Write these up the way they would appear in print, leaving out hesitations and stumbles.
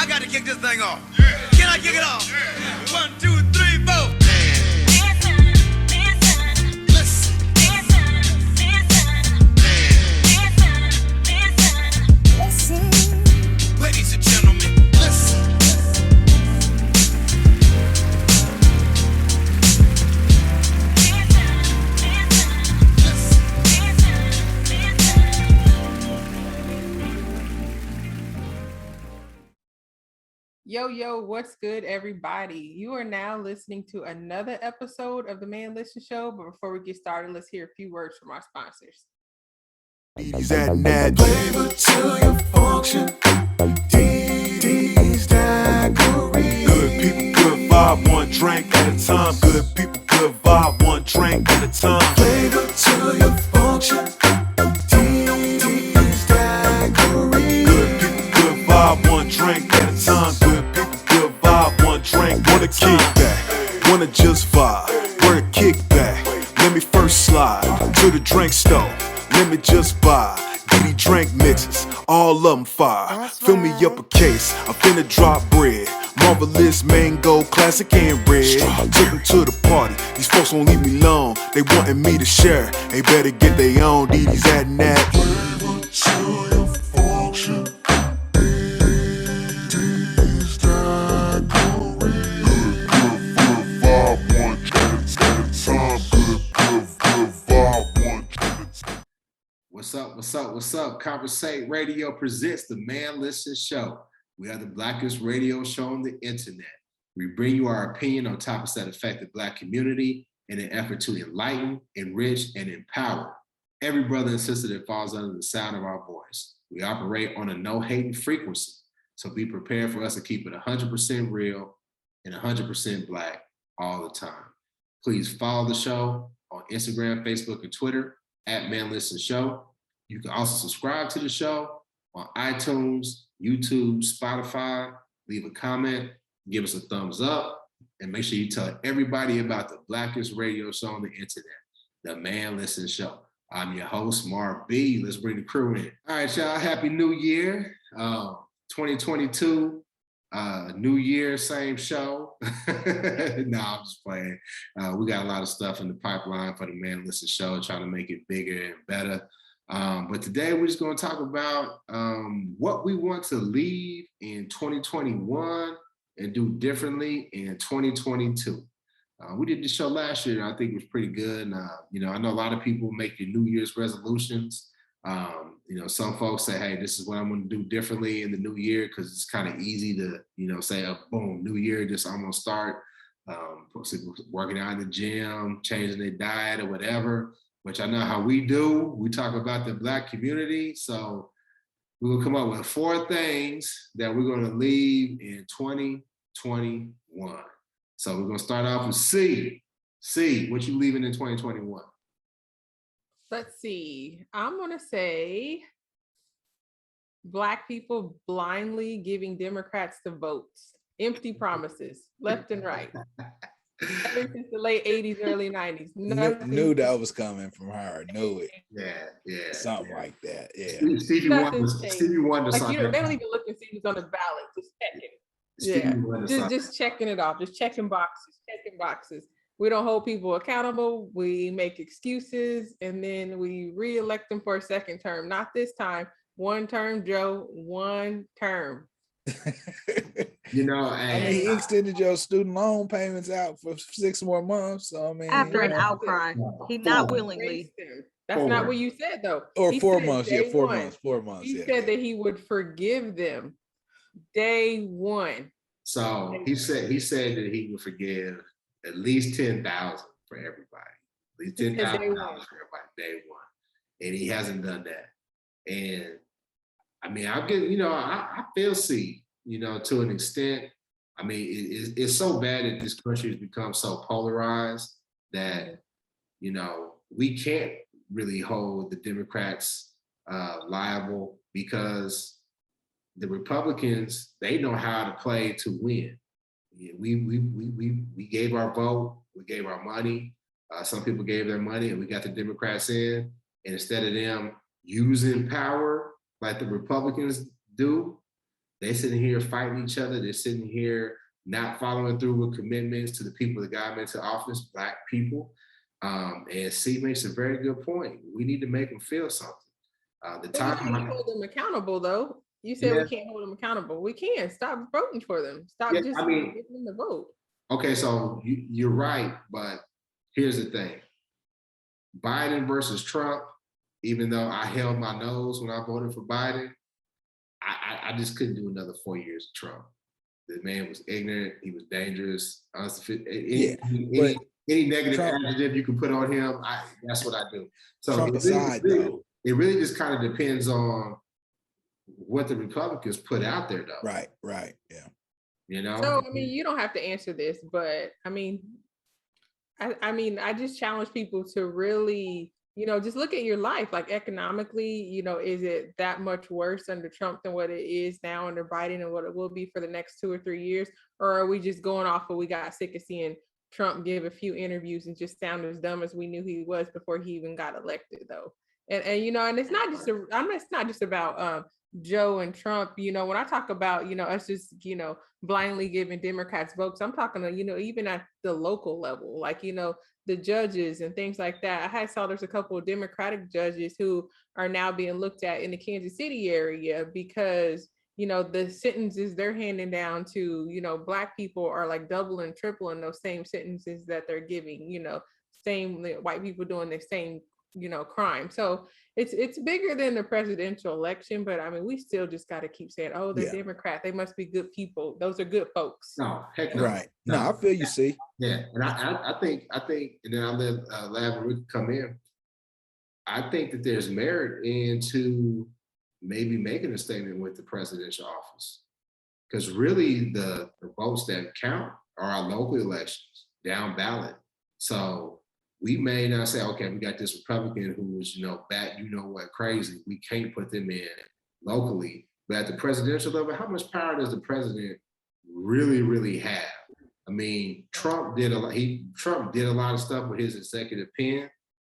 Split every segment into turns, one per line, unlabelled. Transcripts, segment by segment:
I got to kick this thing off. Can I kick it off? 1, 2, 3, 4. Ladies and gentlemen, listen.
Yo, what's good, everybody? You are now listening to another episode of the Man Listen Show. But before we get started, let's hear a few words from our sponsors.
D's adding that flavor to your function. D's Daiquiri. Good people, good vibe, one drink at a time. Good people, good vibe, one drink at a time. Flavor to your function. D's Daiquiri. Good people, good vibe, one drink at a time. Good people, good vibe, one drink. Wanna kick back, wanna just vibe. Wanna kick back. Let me first slide to the drink store. Let me just buy DD drink mixes, all of them fire. Fill me up a case, I'm finna drop bread. Marvelous mango, classic and red. Took them to the party, these folks won't leave me alone. They wanting me to share, they better get their own. DD's adding that flavor to your function. DD's Daiquiri. Good vibe, one at a time. Good vibe, one at a time.
What's up? Conversate Radio presents the Man Listen Show. We are the blackest radio show on the internet. We bring you our opinion on topics that affect the Black community in an effort to enlighten, enrich, and empower every brother and sister that falls under the sound of our voice. We operate on a no-hating frequency, so be prepared for us to keep it 100% real and 100% Black all the time. Please follow the show on Instagram, Facebook, and Twitter at Man Listen Show. You can also subscribe to the show on iTunes, YouTube, Spotify. Leave a comment, give us a thumbs up, and make sure you tell everybody about the blackest radio show on the internet, the Man Listen Show. I'm your host, Mark B. Let's bring the crew in. All right, y'all. Happy New Year. 2022, New Year, same show. No, I'm just playing. We got a lot of stuff in the pipeline for the Man Listen Show, trying to make it bigger and better. But today we're just going to talk about what we want to leave in 2021 and do differently in 2022. We did the show last year. I think it was pretty good. And, I know a lot of people make your New Year's resolutions. Some folks say, hey, this is what I'm going to do differently in the new year, because it's kind of easy to, say, boom, new year, just I'm going to start working out in the gym, changing their diet or whatever, which I know how we do. We talk about the Black community. So we're going to come up with 4 things that we're going to leave in 2021. So we're going to start off with C. C, what you leaving in 2021?
Let's see. I'm going to say Black people blindly giving Democrats the votes. Empty promises, left and right. Ever since the late 80s, early 90s.
Knew that was coming from her. Knew it.
Yeah.
Something like that. Yeah.
Stevie Wonder.
Like, they don't even look and see who's on the ballot. Just checking. Just checking it off. Just checking boxes. We don't hold people accountable. We make excuses, and then we re-elect them for a second term. Not this time. One term, Joe. One term.
He extended your student loan payments out for 6 more months. So
after an outcry, he not willingly.
That's not what you said, though.
Or 4 months. Yeah, 4 months. 4 months.
He said that he would forgive them day one.
So he said that he would forgive at least 10,000 for everybody. At least $10,000 for everybody day one, and he hasn't done that. And I'm getting, I feel C, to an extent. It's so bad that this country has become so polarized that, we can't really hold the Democrats liable, because the Republicans, they know how to play to win. We gave our vote, we gave our money. Some people gave their money, and we got the Democrats in. And instead of them using power like the Republicans do, They're sitting here fighting each other. They're sitting here not following through with commitments to the people that got them into office, Black people. And C makes a very good point. We need to make them feel something. The
But
time,
we can't hold them accountable, though. You said
yeah,
we can't hold them accountable. We can. Stop voting for them. Stop
yeah,
just
I mean,
giving them the vote.
okay, so you're right, but here's the thing. Biden versus Trump, even though I held my nose when I voted for Biden, I just couldn't do another 4 years of Trump. The man was ignorant. He was dangerous. Any negative
Trump,
adjective you can put on him, that's what I do. So
Trump aside, though.
It really just kind of depends on what the Republicans put out there, though.
Right, yeah.
You know.
So I mean, you don't have to answer this, but I mean, I just challenge people to really, just look at your life, like economically, is it that much worse under Trump than what it is now under Biden and what it will be for the next 2 or 3 years? Or are we just going off of we got sick of seeing Trump give a few interviews and just sound as dumb as we knew he was before he even got elected, though? And and it's not just it's not just about Joe and Trump. When I talk about us just blindly giving Democrats votes, I'm talking to even at the local level, like the judges and things like that. I saw there's a couple of Democratic judges who are now being looked at in the Kansas City area because the sentences they're handing down to Black people are like double and triple in those same sentences that they're giving same white people doing the same crime. So it's bigger than the presidential election, but I mean, we still just got to keep saying, oh, they're Democrat, they must be good people. Those are good folks.
No, heck no.
Right. No, I feel you, see.
Yeah, and I think, and then I'll let Lav and Rick come in. I think that there's merit into maybe making a statement with the presidential office, because really the votes that count are our local elections, down ballot. So we may not say, okay, we got this Republican who's, crazy. We can't put them in locally. But at the presidential level, how much power does the president really, really have? I mean, Trump did a lot of stuff with his executive pen,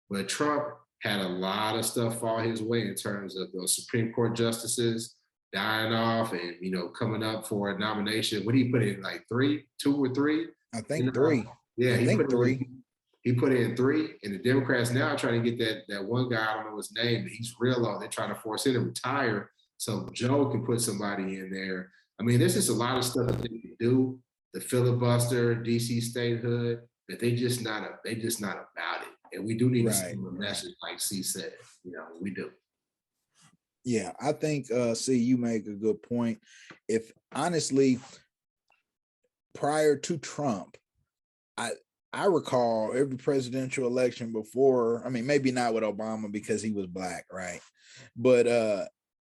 but Trump had a lot of stuff fall his way in terms of those Supreme Court justices dying off and, coming up for a nomination. What did he put in, like 2 or 3?
I think 3.
Yeah,
I think 3.
He put in 3, and the Democrats now are trying to get that one guy, I don't know his name, but he's real low. They're trying to force him to retire so Joe can put somebody in there. I mean, there's just a lot of stuff that they can do. The filibuster, DC statehood, that they just not about it. And we do need to send a message, like C said. We do.
Yeah, I think C, you make a good point. If honestly, prior to Trump, I recall every presidential election before, I mean, maybe not with Obama because he was Black, right? But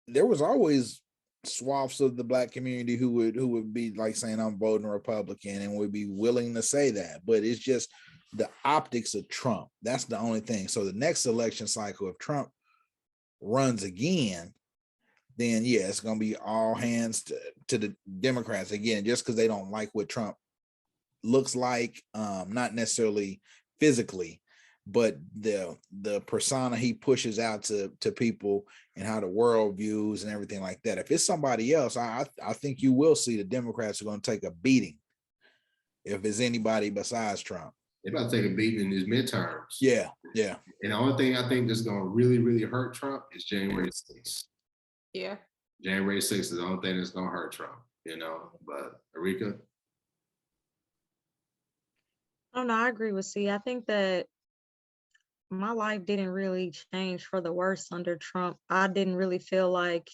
there was always swaths of the Black community who would be like saying, I'm voting Republican, and would be willing to say that. But it's just the optics of Trump. That's the only thing. So the next election cycle, if Trump runs again, then yeah, it's going to be all hands to the Democrats again, just because they don't like what Trump looks like, not necessarily physically, but the persona he pushes out to people and how the world views and everything like that. If it's somebody else, I think you will see the Democrats are going to take a beating if it's anybody besides Trump.
They're about to take a beating in his midterms.
Yeah.
And the only thing I think that's going to really, really hurt Trump is January 6th.
Yeah.
January 6th is the only thing that's going to hurt Trump, But Arika?
Oh, no, I agree with C. I think that my life didn't really change for the worse under Trump. I didn't really feel like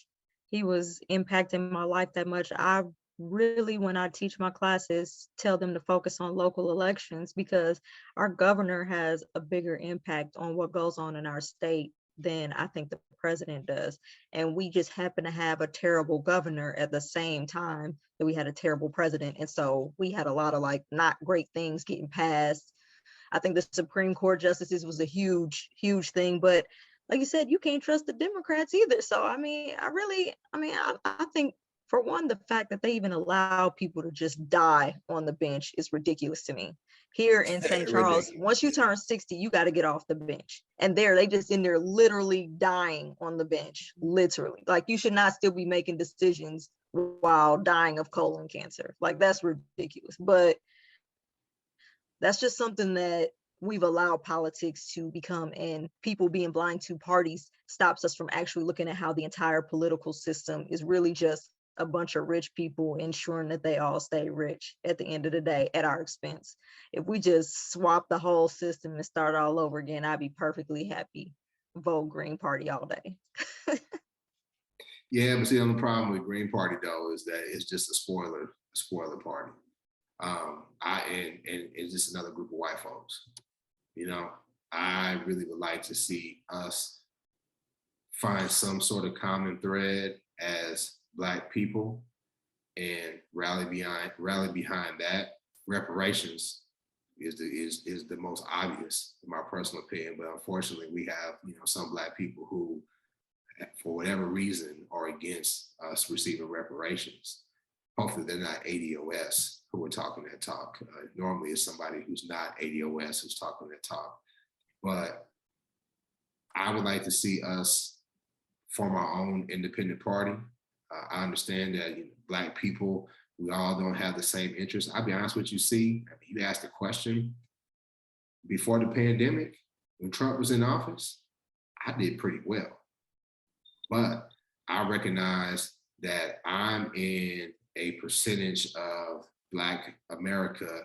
he was impacting my life that much. I really, when I teach my classes, tell them to focus on local elections because our governor has a bigger impact on what goes on in our state than I think the president does. And we just happen to have a terrible governor at the same time that we had a terrible president. And so we had a lot of not great things getting passed. I think the Supreme Court justices was a huge, huge thing. But like you said, you can't trust the Democrats either. So, I think For one, the fact that they even allow people to just die on the bench is ridiculous to me. Here in St. Charles, once you turn 60, you got to get off the bench. And they just in there literally dying on the bench, literally. Like, you should not still be making decisions while dying of colon cancer. Like, that's ridiculous. But that's just something that we've allowed politics to become, and people being blind to parties stops us from actually looking at how the entire political system is really just a bunch of rich people ensuring that they all stay rich at the end of the day at our expense. If we just swap the whole system and start all over again, I'd be perfectly happy. Vote Green Party all day.
Yeah, but see, the only problem with Green Party though is that it's just a spoiler party. And it's just another group of white folks. You know, I really would like to see us find some sort of common thread as Black people and rally behind that. Reparations is the most obvious, in my personal opinion. But unfortunately, we have some Black people who, for whatever reason, are against us receiving reparations. Hopefully, they're not ADOS who are talking that talk. Normally, it's somebody who's not ADOS who's talking that talk. But I would like to see us form our own independent party. I understand that Black people, we all don't have the same interests. I'll be honest with you, you asked a question before the pandemic, when Trump was in office, I did pretty well. But I recognize that I'm in a percentage of Black America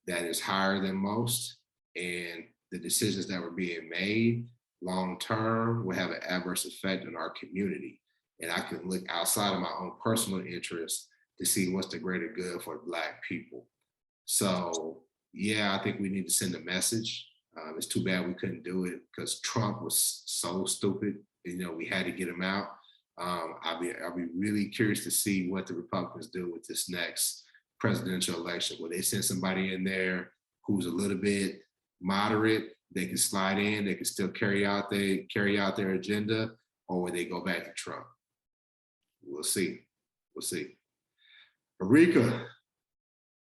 that is higher than most, and the decisions that were being made long-term will have an adverse effect on our community. And I can look outside of my own personal interests to see what's the greater good for Black people. So yeah, I think we need to send a message. It's too bad we couldn't do it because Trump was so stupid. We had to get him out. I'll be really curious to see what the Republicans do with this next presidential election. Will they send somebody in there who's a little bit moderate? They can slide in, they can still carry out their agenda, or will they go back to Trump? We'll see. Erika,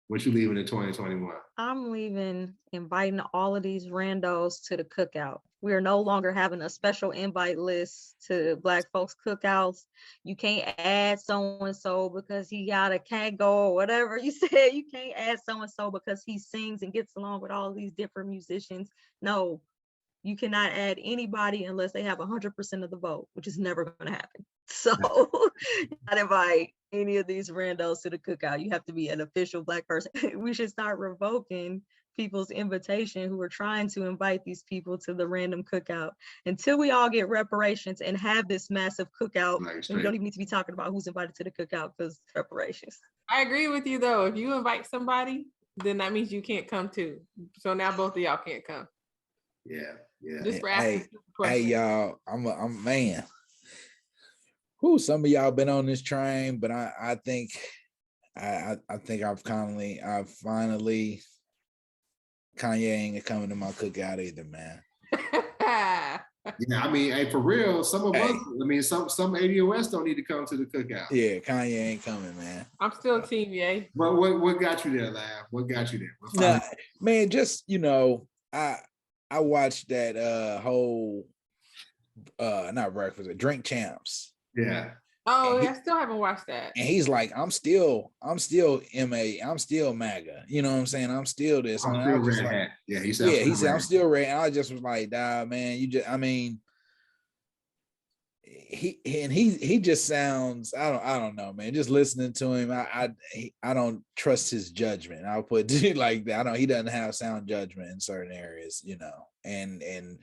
what you leaving in 2021?
I'm leaving inviting all of these randos to the cookout. We are no longer having a special invite list to Black folks cookouts. You can't add so-and-so because he got a Kango or whatever you said. You can't add so-and-so because he sings and gets along with all these different musicians. No, you cannot add anybody unless they have 100% of the vote, which is never going to happen. So not invite any of these randos to the cookout. You have to be an official Black person. We should start revoking people's invitation who are trying to invite these people to the random cookout until we all get reparations and have this massive cookout. And we don't even need to be talking about who's invited to the cookout because reparations.
I agree with you though. If you invite somebody, then that means you can't come too. So now both of y'all can't come.
Yeah.
Just for
hey y'all, I'm man. Who some of y'all been on this train, but I think I've finally Kanye ain't coming to my cookout either, man.
Yeah, I mean, hey, for real, some of us, I mean, some ADOS don't need to come to the cookout.
Yeah, Kanye ain't coming, man.
I'm still Team Ye.
But what got you there, Lav? What got you there?
Nah, man, just I watched that whole not breakfast, Drink Champs.
Yeah.
Oh, I still haven't watched that.
And he's like, I'm still MA, I'm still MAGA. You know what I'm saying? I'm still this.
I'm still red hat. Yeah, he said
I'm still red. And I just was like, nah, man, he just sounds, I don't know, man. Just listening to him, I don't trust his judgment. I'll put it like that. He doesn't have sound judgment in certain areas, and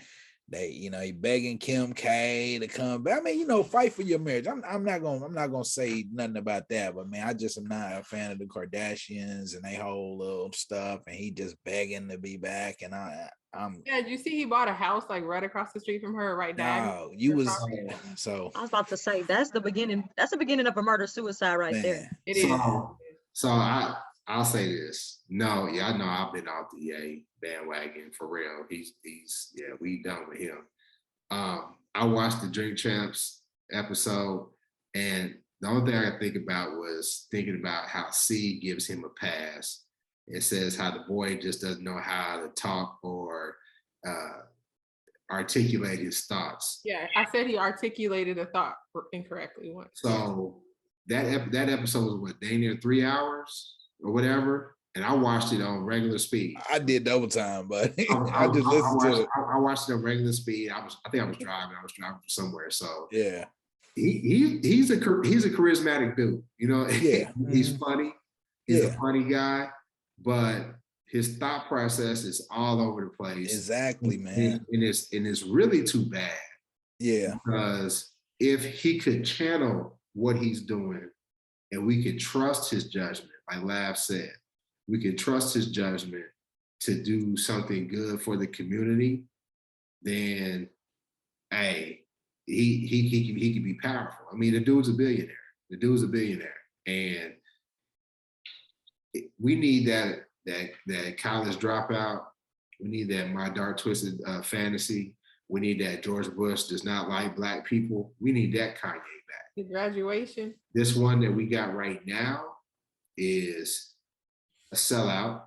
they, he begging Kim K to come back. I mean, fight for your marriage. I'm not gonna say nothing about that, but man, I just am not a fan of the Kardashians and they whole little stuff, and he just begging to be back. And
yeah, did you see he bought a house like right across the street from her, right now?
So I was about to say that's the beginning of a murder suicide right there.
It is.
So I'll say this. No, yeah, I know I've been off the Ye bandwagon for real. He's we done with him. I watched the Drink Champs episode, and The only thing I could think about was thinking about how C gives him a pass. It says how the boy just doesn't know how to talk or articulate his thoughts.
Yeah, I said he articulated a thought incorrectly once.
So that episode was what, dang near 3 hours or whatever, and I watched it on regular speed.
I did double time, but I just listened to it.
I watched it on regular speed. I think I was driving. I was driving somewhere. So
yeah,
he's a charismatic dude. You know,
yeah,
he's funny. He's
Yeah.
a funny guy, but his thought process is all over the place.
exactly, man.
And it's really too bad.
Yeah,
Because if he could channel what he's doing and we could trust his judgment, like Lav said, we could trust his judgment to do something good for the community, then hey, he could be powerful. I mean, the dude's a billionaire. And we need that college dropout. We need that My Dark Twisted Fantasy. We need that George Bush does not like black people. We need that Kanye back.
The graduation.
This one that we got right now is a sellout.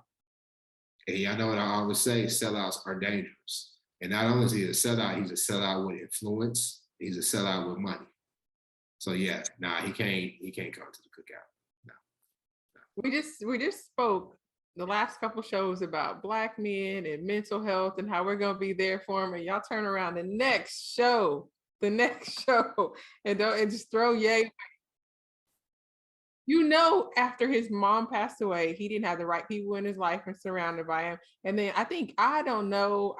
And y'all know what I always say, sellouts are dangerous. And not only is he a sellout, he's a sellout with influence. He's a sellout with money. So yeah, he can't come to the cookout. No.
We just spoke the last couple shows about black men and mental health and how we're gonna be there for them. And y'all turn around the next show, and just throw Ye. You know, after his mom passed away, he didn't have the right people in his life and surrounded by him. And then I don't know,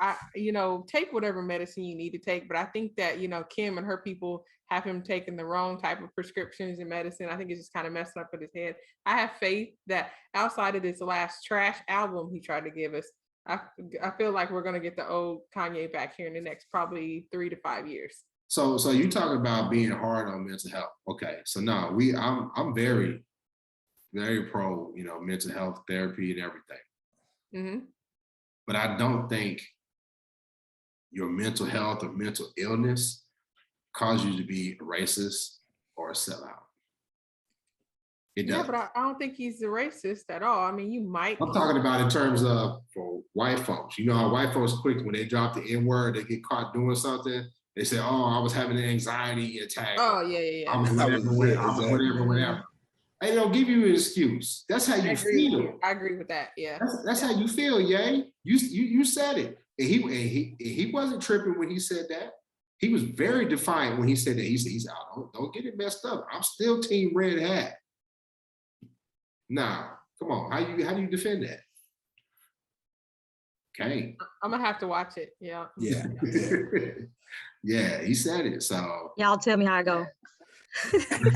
take whatever medicine you need to take, but I think that, Kim and her people have him taking the wrong type of prescriptions and medicine. I think it's just kind of messing up with his head. I have faith that outside of this last trash album he tried to give us, I feel like we're going to get the old Kanye back here in the next probably 3 to 5 years.
So you talk about being hard on mental health. Okay, so no, I'm very, very pro, mental health therapy and everything.
Mm-hmm.
But I don't think your mental health or mental illness cause you to be a racist or a sellout. It doesn't.
Yeah, but I don't think he's a racist at all. I mean, you might.
I'm talking about in terms of for white folks. You know how white folks quick when they drop the N-word, they get caught doing something. They say, "Oh, I was having an anxiety attack."
Oh yeah.
I was whatever. They don't give you an excuse. That's how you feel.
I agree with that. Yeah.
That's how you feel, Ye. You said it. And he wasn't tripping when he said that. He was very defiant when he said that. He said, "Oh, don't get it messed up. I'm still Team Red Hat." Nah, come on. How do you defend that? Okay.
I'm gonna have to watch it. Yeah.
Yeah.
Yeah, he said it. So
Y'all tell me how I go.
She
No,
said,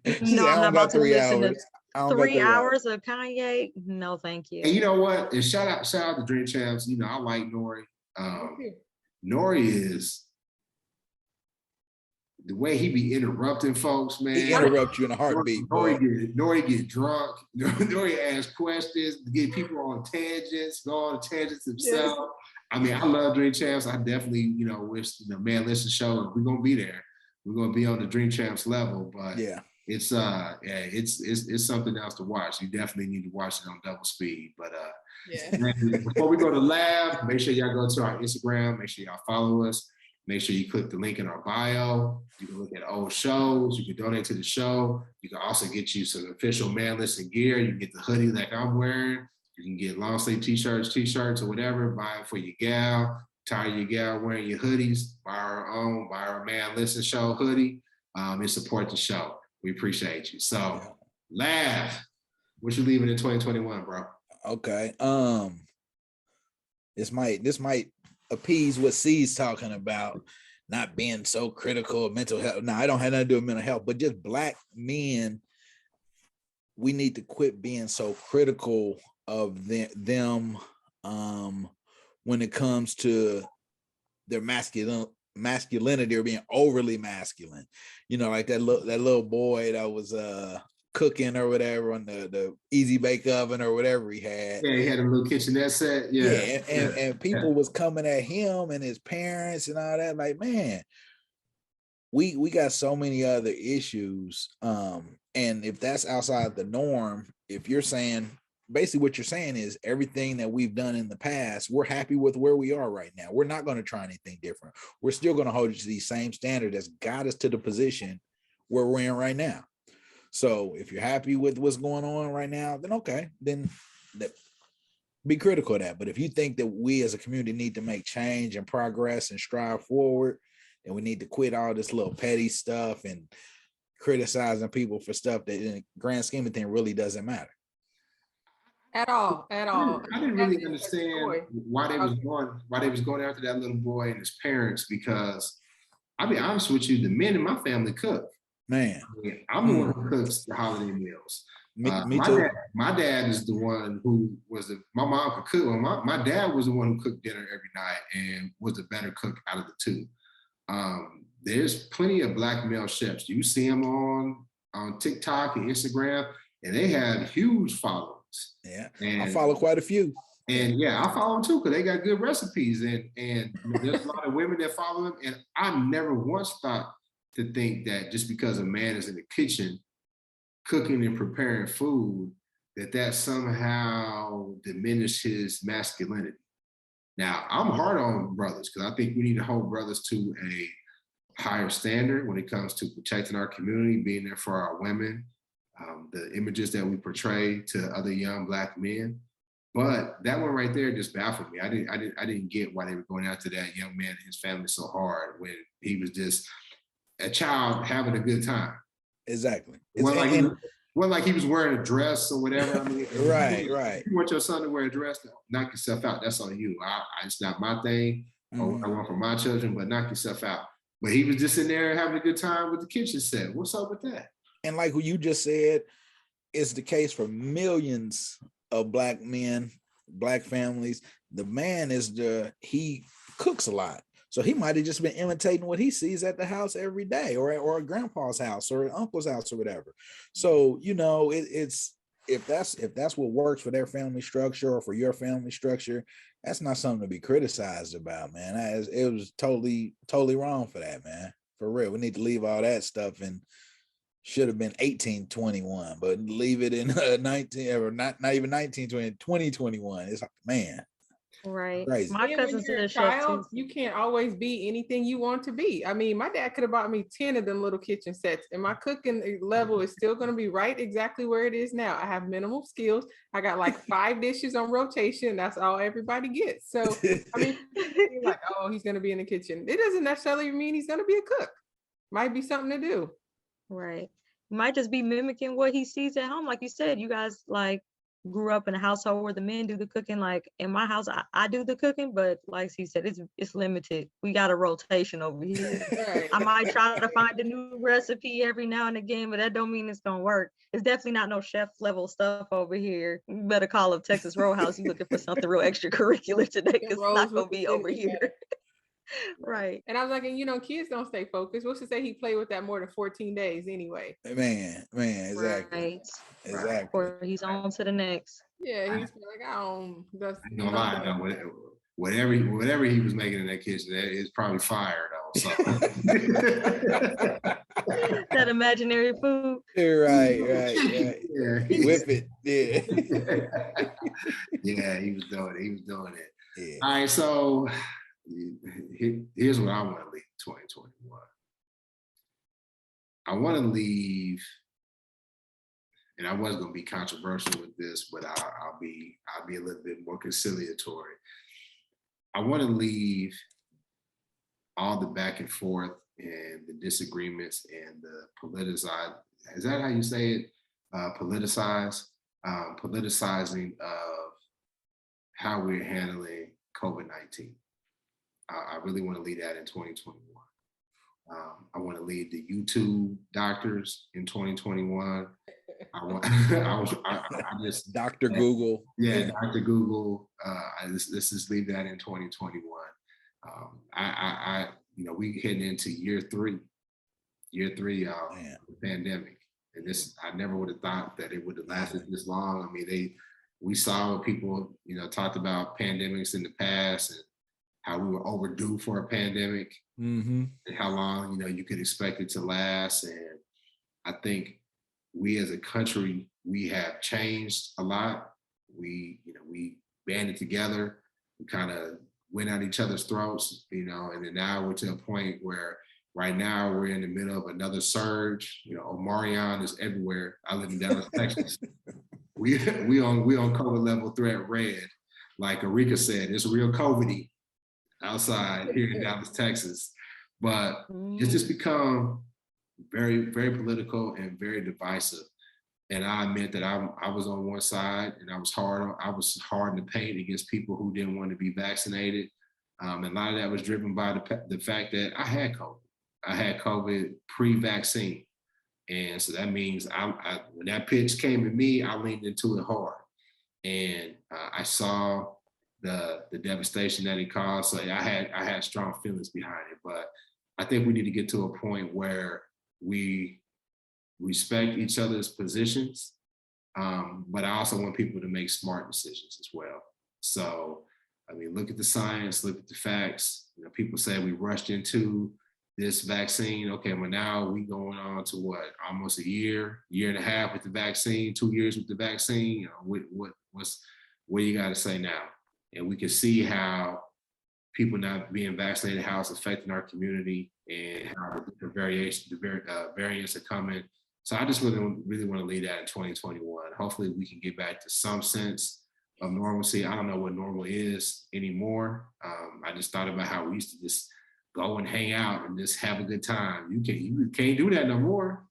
I'm not about to listen to
I don't got
3 hours of Kanye. No, thank you.
and you know what? And shout out to Dream Champs. I like Nori. Nori is the way he be interrupting folks, man.
He interrupt you in a heartbeat.
Nori get drunk. Nori ask questions, get people on tangents, go on tangents himself. Yes. I mean, I love Dream Champs. I definitely, wish Man Listen Show. We're gonna be there. We're gonna be on the Dream Champs level, but
yeah,
it's something else to watch. You definitely need to watch it on double speed. But before we go to Lab, make sure y'all go to our Instagram. Make sure y'all follow us. Make sure you click the link in our bio. You can look at old shows. You can donate to the show. You can also get you some official Man Listen gear. You can get the hoodie like I'm wearing. You can get long sleeve t-shirts or whatever. Buy it for your gal. Tired of your gal wearing your hoodies. Buy our Man Listen Show hoodie. And support the show. We appreciate you. So, Laugh. What you leaving in 2021, bro?
Okay. This might appease what C's talking about, not being so critical of mental health. No, I don't have nothing to do with mental health, but just black men, we need to quit being so critical of them when it comes to their masculinity or being overly masculine. Like that little boy that was cooking or whatever on the easy bake oven or whatever he had.
Yeah, he had a little kitchenette set. Yeah.
And people was coming at him and his parents and all that. Like, man, we got so many other issues. And if that's outside the norm, if you're saying basically what you're saying is everything that we've done in the past, we're happy with where we are right now. We're not going to try anything different. We're still going to hold you to these same standards that's got us to the position where we're in right now. So if you're happy with what's going on right now, then okay, then be critical of that. But if you think that we as a community need to make change and progress and strive forward, and we need to quit all this little petty stuff and criticizing people for stuff that in the grand scheme of things really doesn't matter.
At all.
I didn't really understand why they was going after that little boy and his parents, because I'll be honest with you, the men in my family cook.
Man,
I'm the one who cooks the holiday meals.
Me too.
My dad is the one who my mom could cook. Well, my dad was the one who cooked dinner every night and was the better cook out of the two. There's plenty of Black male chefs. You see them on TikTok and Instagram, and they have huge followings.
Yeah,
and
I follow quite a few.
And yeah, I follow them too, because they got good recipes. And there's a lot of women that follow them. And I never once thought to think that just because a man is in the kitchen cooking and preparing food, that somehow diminishes masculinity. Now, I'm hard on brothers because I think we need to hold brothers to a higher standard when it comes to protecting our community, being there for our women, the images that we portray to other young Black men. But that one right there just baffled me. I didn't get why they were going after that young man and his family so hard when he was just a child having a good time.
Exactly.
Wasn't like he was wearing a dress or whatever. I mean,
right.
If you want your son to wear a dress, knock yourself out. That's on you. It's not my thing. I want for my children, but knock yourself out. But he was just in there having a good time with the kitchen set. What's up with that?
And like what you just said, it's the case for millions of Black men, Black families. The man he cooks a lot. So he might have just been imitating what he sees at the house every day, or at grandpa's house or at uncle's house or whatever. So, it's if that's what works for their family structure or for your family structure, that's not something to be criticized about, man. It was totally wrong for that, man. For real. We need to leave all that stuff and should have been 1821, but leave it in 19 or not even 1920, 2021. It's like, man.
Right.
Crazy.
My cousin's
a child, you can't always be anything you want to be. I mean, my dad could have bought me 10 of them little kitchen sets, and my cooking level is still going to be right exactly where it is now. I have minimal skills. I got like 5 dishes on rotation. That's all everybody gets. So, I mean, like, oh, he's going to be in the kitchen. It doesn't necessarily mean he's going to be a cook. Might be something to do.
Right. Might just be mimicking what he sees at home. Like you said, you guys like grew up in a household where the men do the cooking. Like in my house, I do the cooking, but like he said, it's limited. We got a rotation over here.
Right.
I might try to find a new recipe every now and again, but that don't mean it's gonna work. It's definitely not no chef level stuff over here. You better call up Texas Roadhouse. You looking for something real extracurricular today, because it's not gonna be over here. Right.
And I was like, kids don't stay focused. What's to say he played with that more than 14 days anyway?
Man, exactly.
Right.
Exactly.
Or he's on to the next.
Yeah, he's like, I don't. That's
no lie. No, whatever he was making in that kitchen, that is probably fire though. So.
That imaginary food.
Right.
Yeah,
whip it. Yeah.
Yeah, he was doing it.
Yeah.
All right, so here's what I want to leave 2021. I want to leave, and I was going to be controversial with this, but I'll be a little bit more conciliatory. I want to leave all the back and forth and the disagreements and the politicized, is that how you say it? Politicizing of how we're handling COVID-19. I really want to leave that in 2021. I want to leave the YouTube doctors in 2021. I just
Dr. Google.
Yeah, Dr. Google. Let's just leave that in 2021. We heading into year three, y'all, the pandemic, and this I never would have thought that it would have lasted this long. I mean, we saw what people talked about pandemics in the past and how we were overdue for a pandemic.
Mm-hmm.
and how long, you could expect it to last. And I think we as a country, we have changed a lot. We banded together. We kind of went at each other's throats, and then now we're to a point where right now we're in the middle of another surge. Omarion is everywhere. I live in Dallas, Texas. We on COVID level threat red. Like Arika said, it's real COVID outside here in Dallas, Texas. But it's just become very, very political and very divisive. And I admit that I was on one side, and I was hard in the paint against people who didn't want to be vaccinated. And a lot of that was driven by the fact that I had COVID. I had COVID pre-vaccine. And so that means when that pitch came at me, I leaned into it hard. And I saw the devastation that it caused. So I had strong feelings behind it. But I think we need to get to a point where we respect each other's positions. But I also want people to make smart decisions as well. So, look at the science, look at the facts. People say we rushed into this vaccine. Okay, well now we going on to what, almost a year and a half with the vaccine, 2 years with the vaccine. What do you got to say now? And we can see how people not being vaccinated, how it's affecting our community, and how the variants are coming. So I just really want to lead that in 2021. Hopefully we can get back to some sense of normalcy. I don't know what normal is anymore. I just thought about how we used to just go and hang out and just have a good time. You can't do that no more.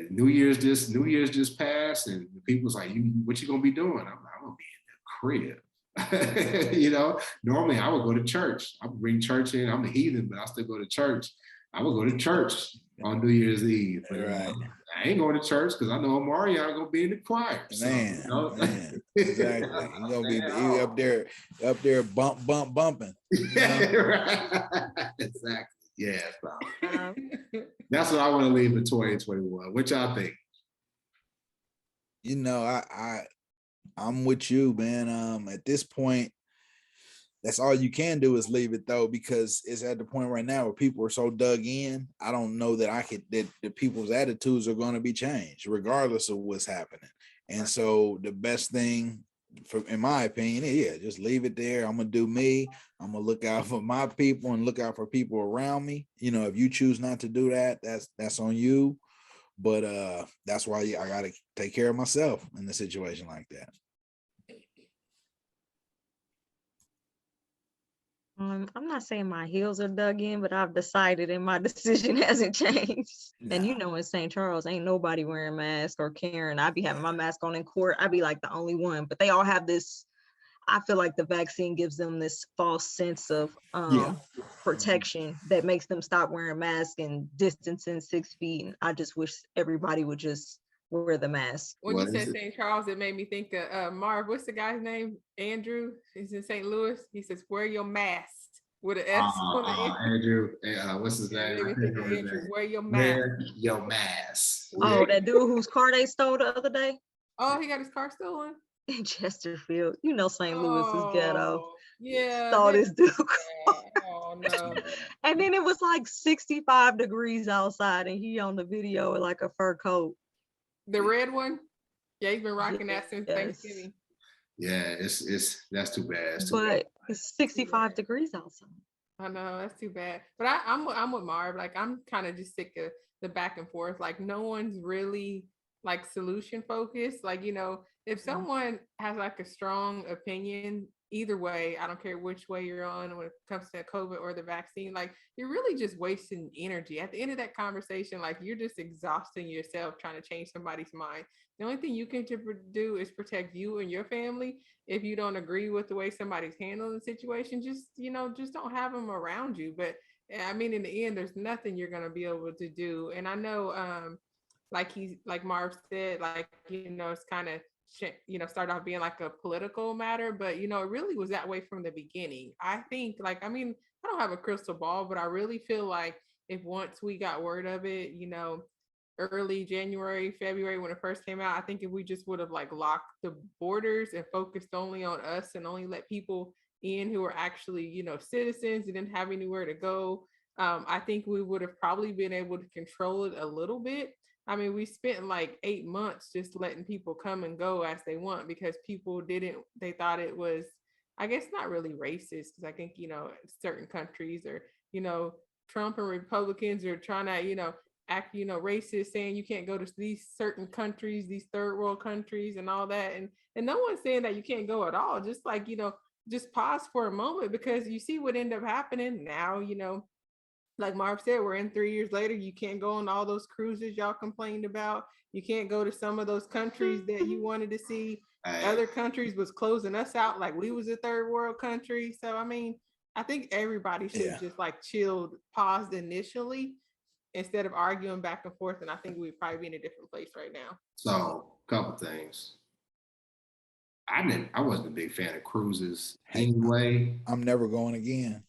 New Year's just passed, and people's like, what you gonna be doing? I'm gonna be in the crib. Normally I would go to church. I would bring church in. I'm a heathen, but I still go to church. I would go to church on New Year's Eve. But
Right.
I ain't going to church because I know Amari gonna be in the choir.
Man, exactly. You're gonna be up there bumping.
Right. Exactly. Yeah. So. That's what I want to leave in 2021. What y'all think?
I'm with you, man. At this point, that's all you can do is leave it though, because it's at the point right now where people are so dug in. I don't know that the people's attitudes are going to be changed regardless of what's happening. And so the best thing, in my opinion, just leave it there. I'm gonna do me. I'm gonna look out for my people and look out for people around me. If you choose not to do that, that's on you. But that's why I gotta take care of myself in a situation like that.
I'm not saying my heels are dug in, but I've decided and my decision hasn't changed.
Nah.
And in St. Charles, ain't nobody wearing masks or caring. I be having my mask on in court. I be like the only one, but they all have this. I feel like the vaccine gives them this false sense of protection that makes them stop wearing masks and distancing 6 feet. And I just wish everybody would just wear the mask.
When you said St. Charles, it made me think of Marv. What's the guy's name? Andrew. He's in St. Louis. He says, "Wear your mask." With an S on the end.
Andrew, what's his name?
Andrew, wear your mask.
Wear your mask.
Oh, that dude whose car they stole the other day?
Oh, he got his car stolen?
In Chesterfield. St. Louis is ghetto.
Yeah.
Stole this dude.
Oh, no.
And then it was like 65 degrees outside and he on the video with like a fur coat.
The red one? Yeah, he's been rocking that since Thanksgiving.
Yeah, that's too bad.
It's 65 degrees outside.
I know, that's too bad. But I'm with Marv. Like, I'm kind of just sick of the back and forth. Like, no one's really like solution focused. Like, if someone has like a strong opinion, either way, I don't care which way you're on when it comes to COVID or the vaccine, like you're really just wasting energy. At the end of that conversation, like you're just exhausting yourself trying to change somebody's mind. The only thing you can do is protect you and your family. If you don't agree with the way somebody's handling the situation, just don't have them around you. But in the end, there's nothing you're going to be able to do. And I know, like Marv said, it's kind of, started off being like a political matter, but it really was that way from the beginning. I think I don't have a crystal ball, but I really feel like if once we got word of it, early January, February, when it first came out, I think if we just would have locked the borders and focused only on us and only let people in who were actually, you know, citizens and didn't have anywhere to go, I think we would have probably been able to control it a little bit. I mean, we spent like 8 months just letting people come and go as they want because people didn't, they thought it was, I guess, not really racist, because I think, you know, certain countries or, you know, Trump and Republicans are trying to, you know, act, you know, racist, saying you can't go to these certain countries, these third world countries and all that. And no one's saying that you can't go at all. Just like, you know, just pause for a moment, because you see what ended up happening now, you know, like Marv said, we're in 3 years later. You can't go on all those cruises y'all complained about. You can't go to some of those countries that you wanted to see. Other countries was closing us out like we was a third world country. So I mean, I think everybody should have just like chilled, paused initially instead of arguing back and forth. And I think we'd probably be in a different place right now.
So, couple things. I wasn't a big fan of cruises anyway.
I'm never going again.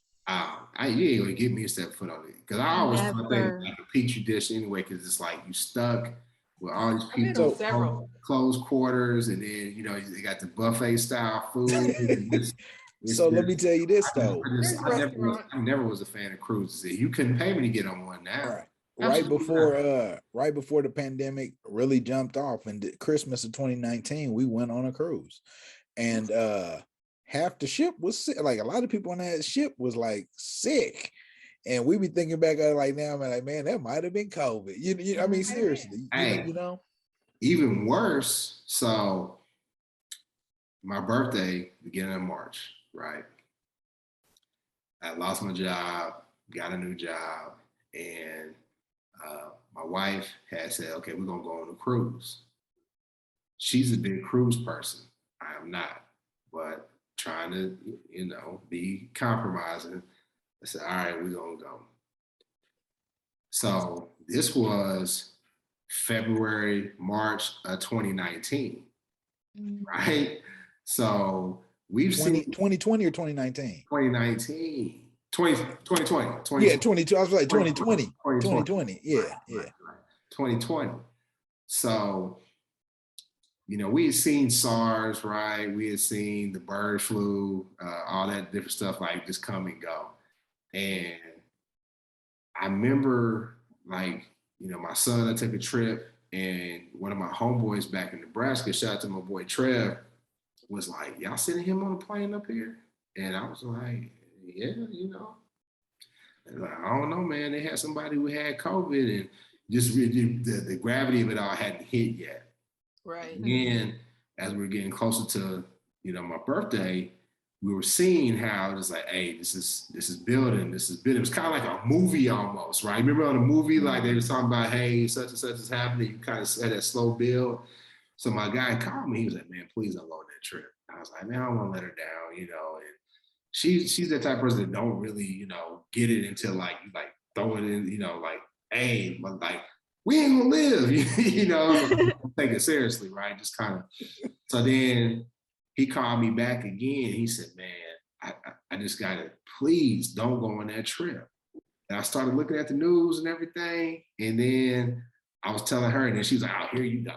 You ain't gonna get me to step foot on it, because I always thought that like a petri dish anyway, because it's like you stuck with all these people, close quarters, and then you know they got the buffet style food.
So let me tell you this though.
I never was a fan of cruises. You couldn't pay me to get on one now.
Right before the pandemic really jumped off, and Christmas of 2019, we went on a cruise, and half the ship was sick. Like a lot of people on that ship was like sick, and we be thinking back at it like now, man, that might have been COVID. I mean, seriously, you know.
Even worse. So my birthday, beginning of March, right? I lost my job, got a new job, and my wife had said, okay, we're gonna go on a cruise. She's a big cruise person. I am not, but trying to, you know, be compromising. I said, all right, we're gonna go. So this was February, March of 2019, right? So we've seen
2020 or 2019?
2019. 2020.
Yeah, 22. I was like 2020. 2020. Yeah.
2020. So, you know, we had seen SARS, right? We had seen the bird flu, all that different stuff like just come and go. And I remember, like, you know, my son, I took a trip, and one of my homeboys back in Nebraska, shout out to my boy Trev, was like, y'all sending him on a plane up here? And I was like, yeah, you know. Like, I don't know, man. They had somebody who had COVID, and just the gravity of it all hadn't hit yet.
Right.
And as we were getting closer to, you know, my birthday, we were seeing how it's like, hey, this is building. It was kind of like a movie almost, right? Remember on a movie, like they were talking about, hey, such and such is happening. You kind of had that slow build. So my guy called me. He was like, man, please don't go on that trip. I was like, man, I don't want to let her down, you know. And she's the type of person that don't really, you know, get it until like you like throw it in, you know, like, hey, but like we ain't gonna live, you know, take it seriously, right? Just kind of. So then he called me back again. He said, man, I just gotta, please don't go on that trip. And I started looking at the news and everything. And then I was telling her, and then she was like, oh, here you go.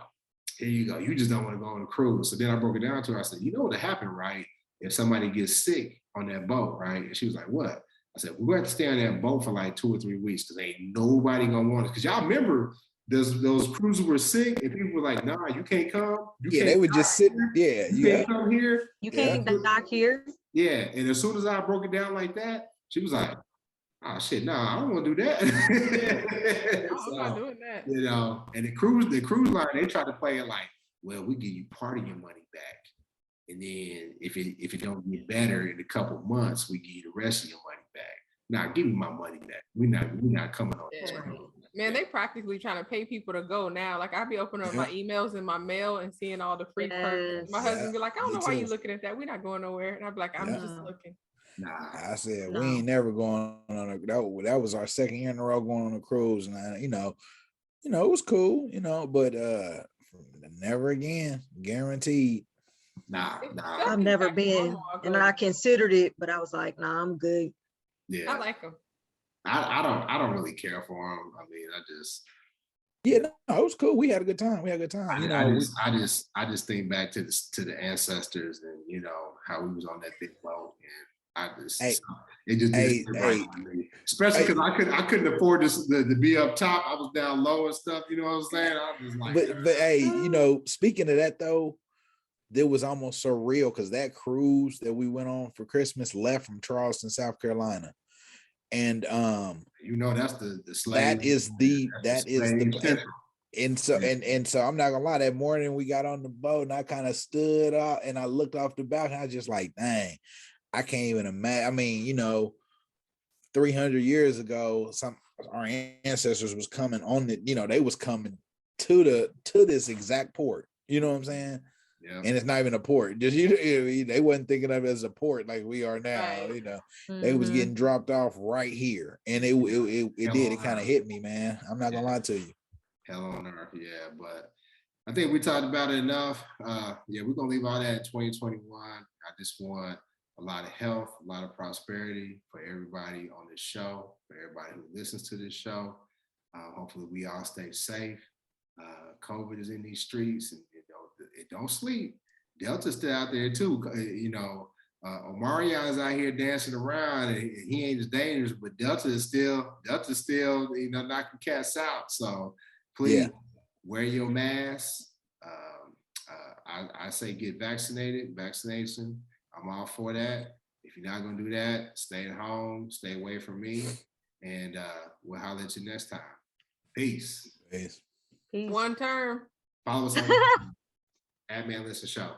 Here you go. You just don't want to go on a cruise. So then I broke it down to her. I said, you know what happened, right? If somebody gets sick on that boat, right? And she was like, what? I said, we're going to stay on that boat for like 2 or 3 weeks because ain't nobody going to want it. Because y'all remember those cruisers were sick and people were like, nah, you can't come.
They would just sit.
Here. You can't come here.
You can't dock here.
Yeah. And as soon as I broke it down like that, she was like, oh shit, nah, I don't want to do that.
I'm not doing that.
You know, and the cruise line, they try to play it like, well, we give you part of your money back. And then if it don't get better in a couple months, we give you the rest of your money back. Nah, give me my money back. We're not coming on this.
Man, they practically trying to pay people to go now. Like I be opening up my emails in my mail and seeing all the free perks. My husband be like, I don't know why you looking at that. We're not going nowhere. And I'd be like, I'm just looking.
Nah, I said we ain't never going on a that was our second year in a row going on a cruise, and you know, it was cool, you know, but never again, guaranteed.
Nah.
I've never been, and I considered it, but I was like, nah, I'm good.
Yeah,
I like them.
I don't really care for them. I mean,
no, it was cool. We had a good time. You know,
I just think back to the ancestors and you know how we was on that big boat and I just
Hey,
it just
hey,
didn't sit right
hey,
with me. Especially because I couldn't afford this to be up top. I was down low and stuff. You know what I'm saying? I was just like,
but hey, you know, speaking of that though, there was almost surreal because that cruise that we went on for Christmas left from Charleston, South Carolina. And
you know, that's the slave.
that is the
central.
and so and so I'm not gonna lie, that morning we got on the boat and I kind of stood up and I looked off the balcony. I was just like, dang, I can't even imagine. I mean, you know, 300 years ago, our ancestors was coming on the, you know, they was coming to this exact port. You know what I'm saying?
Yeah.
And it's not even a port. Just they wasn't thinking of it as a port like we are now.
Right.
You know, they was getting dropped off right here, and it kind of hit me, man. I'm not gonna lie to you.
Hell on earth, yeah. But I think we talked about it enough. Yeah, we're gonna leave all that in 2021. I just want a lot of health, a lot of prosperity for everybody on this show, for everybody who listens to this show. Hopefully, we all stay safe. COVID is in these streets, and it don't sleep. Delta's still out there too. You know, Omarion's out here dancing around, and he ain't as dangerous, but Delta's still, you know, knocking cats out. So please wear your mask. I say get vaccinated. Vaccination, I'm all for that. If you're not gonna do that, stay at home, stay away from me, and we'll holler at you next time. Peace.
Peace.
One term.
Follow us on at Man Listen Show.